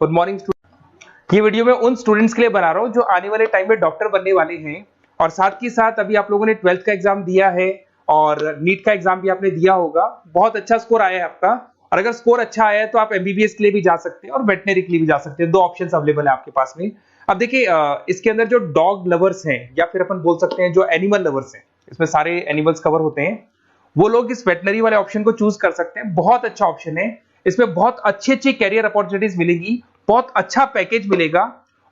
Good morning. ये video मैं उन स्टूडेंट्स के लिए बना रहा हूँ जो आने वाले टाइम में डॉक्टर बनने वाले हैं और साथ ही साथ अभी आप लोगों ने 12th का एग्जाम दिया है और नीट का एग्जाम भी आपने दिया होगा। बहुत अच्छा स्कोर आया है आपका और अगर स्कोर अच्छा आया है तो आप एमबीबीएस के लिए भी जा सकते हैं और वेटनरी के लिए भी जा सकते हैं। दो ऑप्शंस अवेलेबल है आपके पास में। अब देखिए इसके अंदर जो डॉग लवर्स हैं या फिर अपन बोल सकते हैं जो एनिमल लवर्स हैं, इसमें सारे एनिमल्स कवर होते हैं, वो लोग इस वेटनरी वाले ऑप्शन को चूज कर सकते हैं। बहुत अच्छा ऑप्शन है, इसमें बहुत अच्छी अच्छी कैरियर अपॉर्चुनिटीज मिलेगी, बहुत अच्छा पैकेज मिलेगा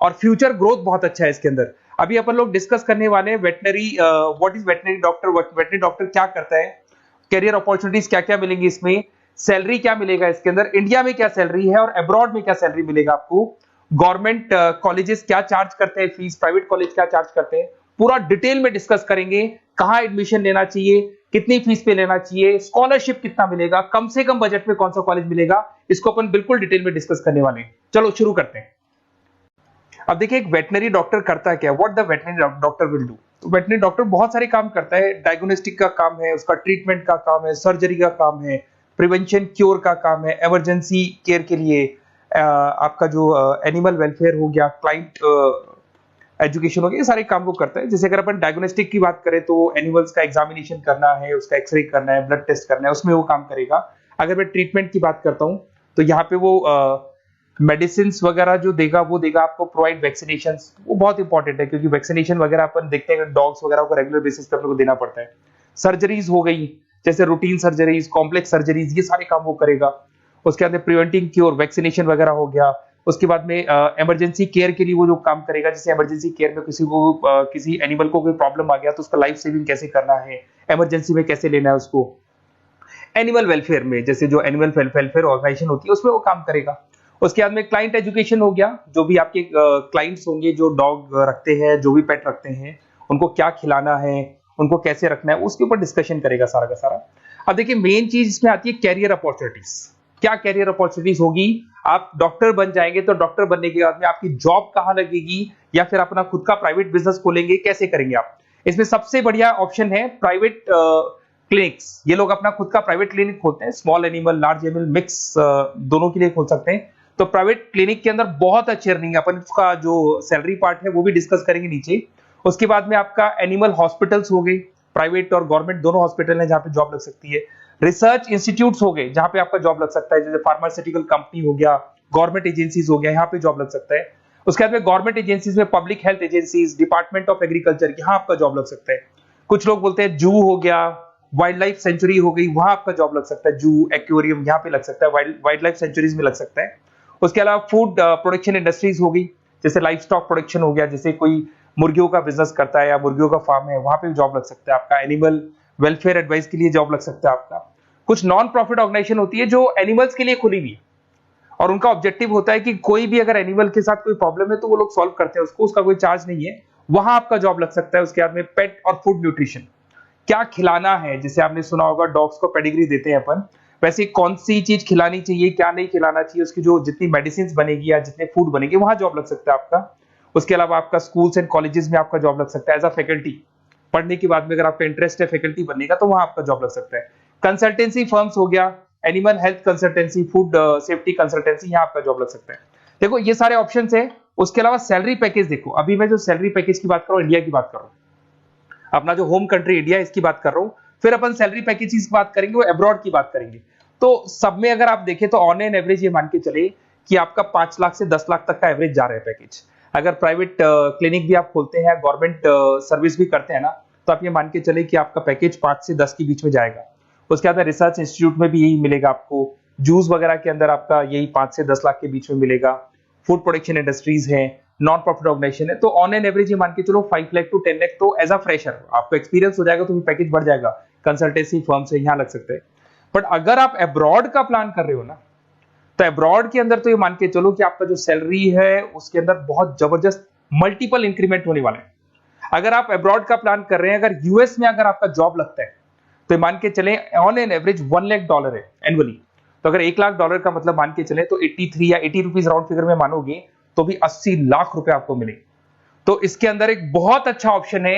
और फ्यूचर ग्रोथ बहुत अच्छा है इसके अंदर। अभी अपन लोग डिस्कस करने वाले हैं veterinary, what is veterinary doctor, veterinary doctor क्या करता है, कैरियर अपॉर्चुनिटीज क्या क्या मिलेंगी इसमें, सैलरी क्या मिलेगा इसके अंदर, इंडिया में क्या सैलरी है और अब्रॉड में क्या सैलरी मिलेगा आपको, गवर्नमेंट कॉलेजेस क्या चार्ज करते हैं फीस, प्राइवेट कॉलेज क्या चार्ज करते हैं, पूरा डिटेल में डिस्कस करेंगे। कहां एडमिशन लेना चाहिए, कितनी फीस पे लेना चाहिए, स्कॉलरशिप कितना मिलेगा, कम से कम बजट में कौन सा कॉलेज मिलेगा, इसको अपन बिल्कुल डिटेल में डिस्कस करने वाले हैं। चलो शुरू करते हैं। अब देखिए एक वेटनरी डॉक्टर करता है क्या, what the veterinary doctor will do. Veterinary doctor बहुत सारे काम करता है, डायग्नोस्टिक का काम है, उसका ट्रीटमेंट का काम है, सर्जरी का काम है, प्रिवेंशन क्योर का काम है, इमरजेंसी केयर के लिए आपका जो एनिमल वेलफेयर हो गया, क्लाइंट एजुकेशन हो गया, ये सारे काम को करता है। जैसे अगर अपन डायग्नोस्टिक की बात करें तो एनिमल्स का एग्जामिनेशन करना है, उसका एक्सरे करना है, ब्लड टेस्ट करना है, उसमें वो काम करेगा। अगर मैं ट्रीटमेंट की बात करता हूं तो यहाँ पे वो मेडिसिन वगैरह जो देगा वो देगा आपको, प्रोवाइड वैक्सीनेशन, वो बहुत इंपॉर्टेंट है क्योंकि वैक्सीनेशन वगैरह अपन देखते हैं डॉग्स वगैरह को रेगुलर बेसिस पे अपने को देना पड़ता है। सर्जरीज हो गई, जैसे रूटीन सर्जरीज, कॉम्प्लेक्स सर्जरीज, ये सारे काम वो करेगा। उसके अंदर प्रिवेंटिंग क्योर, वैक्सीनेशन वगैरह हो गया। उसके बाद में इमरजेंसी केयर के लिए वो जो काम करेगा, जैसे इमरजेंसी केयर में किसी को किसी एनिमल को कोई प्रॉब्लम आ गया तो उसका लाइफ सेविंग कैसे करना है, इमरजेंसी में कैसे लेना है उसको। एनिमल वेलफेयर में जैसे जो एनिमल वेलफेयर ऑर्गेनाइजेशन होती है उसमें वो काम करेगा। उसके बाद में क्लाइंट एजुकेशन हो गया, जो भी आपके क्लाइंट्स होंगे जो डॉग रखते हैं, जो भी पेट रखते हैं, उनको क्या खिलाना है, उनको कैसे रखना है, उसके ऊपर डिस्कशन करेगा सारा का सारा। अब देखिए मेन चीज इसमें आती है कैरियर अपॉर्चुनिटीज। क्या कैरियर अपॉर्चुनिटीज होगी, आप डॉक्टर बन जाएंगे तो डॉक्टर बनने के बाद में आपकी जॉब कहां लगेगी या फिर अपना खुद का प्राइवेट बिजनेस खोलेंगे, कैसे करेंगे आप। इसमें सबसे बढ़िया ऑप्शन है प्राइवेट क्लिनिक्स। ये लोग अपना खुद का प्राइवेट क्लिनिक खोलते हैं, small animal, large animal mix दोनों के लिए खोल सकते हैं। तो प्राइवेट क्लिनिक के अंदर बहुत अच्छी अर्निंग है, अपन उसका जो सैलरी पार्ट है वो भी डिस्कस करेंगे नीचे। उसके बाद में आपका एनिमल हॉस्पिटल्स हो गए, प्राइवेट और गवर्नमेंट दोनों हॉस्पिटल हैं जहां पे जॉब लग सकती है। रिसर्च इंस्टीट्यूट्स हो गए जहां पे आपका जॉब लग सकता है, जैसे फार्मास्यूटिकल कंपनी हो गया, गवर्नमेंट एजेंसीज हो गया, यहाँ पे जॉब लग सकता है। उसके बाद में गवर्नमेंट एजेंसीज में public health agencies, department of agriculture, यहाँ आपका जॉब लग सकता है। कुछ लोग बोलते हैं जू हो गया, वाइल्ड लाइफ सेंचुरी हो गई, वहां आपका जॉब लग सकता है। जू, एक्वेरियम, यहाँ पे लग सकता है, वाइल्ड लाइफ सेंचुरीज में लग सकता है। उसके अलावा फूड प्रोडक्शन इंडस्ट्रीज हो गई, जैसे लाइफ स्टॉक प्रोडक्शन हो गया, जैसे कोई मुर्गियों का बिजनेस करता है या मुर्गियों का फार्म है, वहां पे भी जॉब लग सकता है आपका। एनिमल वेलफेयर एडवाइस के लिए जॉब लग सकता है आपका। कुछ नॉन प्रॉफिट ऑर्गेनाइजेशन होती है जो एनिमल्स के लिए खुली हुई है और उनका ऑब्जेक्टिव होता है कि कोई भी अगर एनिमल के साथ कोई प्रॉब्लम है तो वो लोग सॉल्व करते हैं उसको, उसका कोई चार्ज नहीं है, वहां आपका जॉब लग सकता है। उसके बाद में पेट और फूड न्यूट्रिशन, क्या खिलाना है, जैसे आपने सुना होगा डॉग्स को पेडिग्री देते हैं अपन, वैसे कौन सी चीज खिलानी चाहिए, क्या नहीं खिलाना चाहिए, उसकी जो जितनी मेडिसिन बनेगी या जितने फूड बनेंगे वहां जॉब लग सकता है आपका। उसके अलावा आपका स्कूल्स एंड कॉलेजेस में आपका जॉब लग सकता है एज अ फैकल्टी। पढ़ने के बाद में अगर आपका इंटरेस्ट है फैकल्टी बनने का तो वहां आपका जॉब लग सकता है। कंसल्टेंसी फर्म्स हो गया, animal health consultancy, food safety consultancy, यहाँ आपका जॉब लग सकता है। देखो ये सारे ऑप्शंस है। उसके अलावा सैलरी पैकेज देखो, अभी मैं जो सैलरी पैकेज की बात कर रहा हूँ इंडिया की बात कर रहा हूँ, अपना जो होम कंट्री इंडिया इसकी बात कर रहा हूँ। फिर अपन सैलरी पैकेज की बात करेंगे, वो अब्रॉड की बात करेंगे। तो सब में अगर आप देखें तो ऑन एन एवरेज ये मान के चले कि आपका 5 लाख से 10 लाख तक का एवरेज जा रहा है पैकेज। अगर प्राइवेट क्लिनिक भी आप खोलते हैं, गवर्नमेंट सर्विस भी करते हैं ना, तो आप ये मान के चले कि आपका पैकेज 5 से 10 के बीच में जाएगा। उसके बाद रिसर्च इंस्टीट्यूट में भी यही मिलेगा आपको, जूस वगैरह के अंदर आपका यही 5 से 10 लाख के बीच में मिलेगा। फूड प्रोडक्शन इंडस्ट्रीज है, नॉन प्रॉफिट ऑर्गेनाइजेशन है, तो ऑन एन एवरेज ये मान के चलो 5 लाख टू 10 लाख। तो एज अ फ्रेशर आपको एक्सपीरियंस हो जाएगा तो पैकेज बढ़ जाएगा। कंसल्टेंसी फर्म से यहाँ लग सकते हैं। बट अगर आप अब्रॉड का प्लान कर रहे हो ना, तो अब्रॉड के अंदर तो ये मान के चलो कि आपका जो सैलरी है उसके अंदर बहुत जबरदस्त मल्टीपल इंक्रीमेंट होने वाले हैं। अगर आप अब्रॉड का प्लान कर रहे हैं, अगर यूएस में अगर आपका जॉब लगता है तो मान के चले ऑन एन एवरेज $1 लाख है एनुअली। तो अगर $1 लाख का मतलब मान के चले तो 83 या 80 रुपीज राउंड फिगर में मानोगे तो भी 80 लाख रुपए आपको मिले। तो इसके अंदर एक बहुत अच्छा ऑप्शन है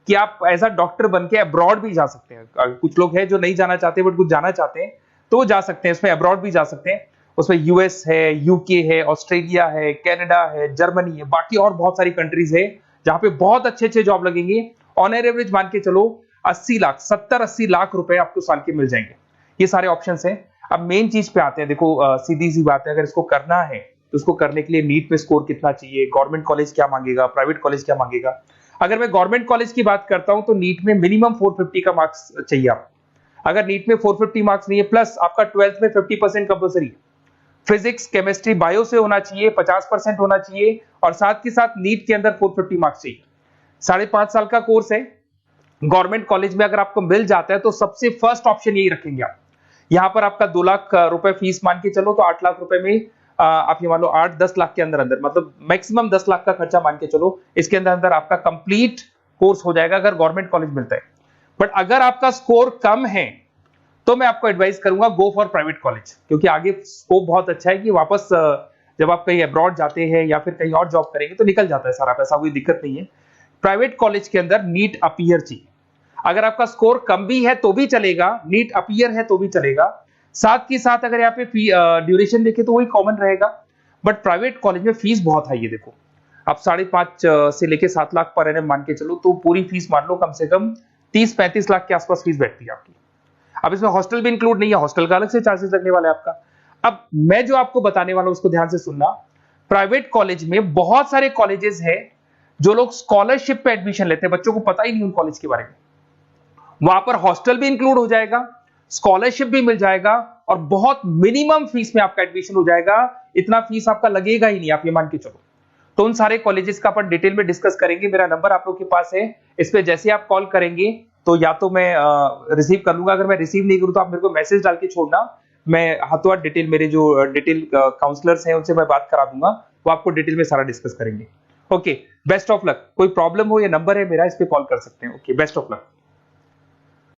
कि आप एज अ डॉक्टर बन के अब्रॉड भी जा सकते हैं। कुछ लोग हैं जो नहीं जाना चाहते बट कुछ जाना चाहते हैं तो वो जा सकते हैं, इसमें अब्रॉड भी जा सकते हैं। उसमें यूएस है, यूके है, ऑस्ट्रेलिया है, कनाडा है, जर्मनी है, बाकी और बहुत सारी कंट्रीज है जहां पे बहुत अच्छे अच्छे जॉब लगेंगे। ऑन एवरेज मान के चलो 80 लाख, 70-80 लाख रुपए आपको साल के मिल जाएंगे। ये सारे ऑप्शंस हैं। अब मेन चीज पे आते हैं। देखो सीधी सी बात है, अगर इसको करना है तो उसको करने के लिए नीट में स्कोर कितना चाहिए, गवर्नमेंट कॉलेज क्या मांगेगा, प्राइवेट कॉलेज क्या मांगेगा। अगर मैं गवर्नमेंट कॉलेज की बात करता हूं तो नीट में मिनिमम 450 का मार्क्स चाहिए आप। अगर नीट में 450 मार्क्स नहीं है, प्लस आपका 12th में 50% कंपल्सरी है, फिजिक्स, केमिस्ट्री, बायो से होना चाहिए, 50% होना चाहिए, और साथ के साथ नीट के अंदर 450 मार्क्स चाहिए। 5.5 साल का कोर्स है। गवर्नमेंट कॉलेज में अगर आपको मिल जाता है तो सबसे फर्स्ट ऑप्शन यही रखेंगे आप। यहां पर आपका 2 लाख रुपए फीस मान के चलो तो 8 लाख रुपए में आप ये मान लो 8-10 लाख के अंदर अंदर, मतलब मैक्सिमम 10 लाख का खर्चा मान के चलो, इसके अंदर अंदर आपका कंप्लीट कोर्स हो जाएगा अगर गवर्नमेंट कॉलेज मिलता है। बट अगर आपका स्कोर कम है तो मैं आपको एडवाइस करूंगा गो फॉर प्राइवेट कॉलेज, क्योंकि आगे स्कोप बहुत अच्छा है कि वापस जब आप कहीं अब्रॉड जाते हैं या फिर कहीं और जॉब करेंगे तो निकल जाता है सारा पैसा, कोई दिक्कत नहीं है। प्राइवेट कॉलेज के अंदर नीट अपीयर चाहिए। अगर आपका स्कोर कम भी है तो भी चलेगा, नीट अपीयर है तो भी चलेगा। साथ के साथ अगर यहाँ पे ड्यूरेशन देखें तो वही कॉमन रहेगा। बट प्राइवेट कॉलेज में फीस बहुत हाई है। देखो आप 5.5 से लेके 7 लाख पर एनम मान के चलो तो पूरी फीस मान लो कम से कम 30-35 लाख के आसपास फीस बैठती है आपकी। अब इसमें हॉस्टल भी इंक्लूड नहीं है, हॉस्टल का अलग से चार्जेस लगने वाला है आपका। अब मैं जो आपको बताने वाला हूं उसको ध्यान से सुनना। प्राइवेट कॉलेज में बहुत सारे कॉलेजेस हैं जो लोग स्कॉलरशिप पे एडमिशन लेते हैं, बच्चों को पता ही नहीं उन कॉलेज के बारे में। वहां पर हॉस्टल भी इंक्लूड हो जाएगा, स्कॉलरशिप भी मिल जाएगा, और बहुत मिनिमम फीस में आपका एडमिशन हो जाएगा। इतना फीस आपका लगेगा ही नहीं, आप ये मान के चलो। तो उन सारे कॉलेजेस का अपन डिटेल में डिस्कस करेंगे। मेरा नंबर आप लोग के पास है, इस पे जैसे आप कॉल करेंगे तो या तो मैं रिसीव कर लूंगा, अगर मैं रिसीव नहीं करूं तो आप मेरे को मैसेज डाल के छोड़ना, मैं हाथों हाथ डिटेल, मेरे जो डिटेल काउंसलर्स हैं उनसे मैं बात करा दूंगा, वो आपको डिटेल में सारा डिस्कस करेंगे। Okay, best of luck. कोई प्रॉब्लम हो, ये नंबर है मेरा, इस पे कॉल कर सकते हैं। Okay, best of luck.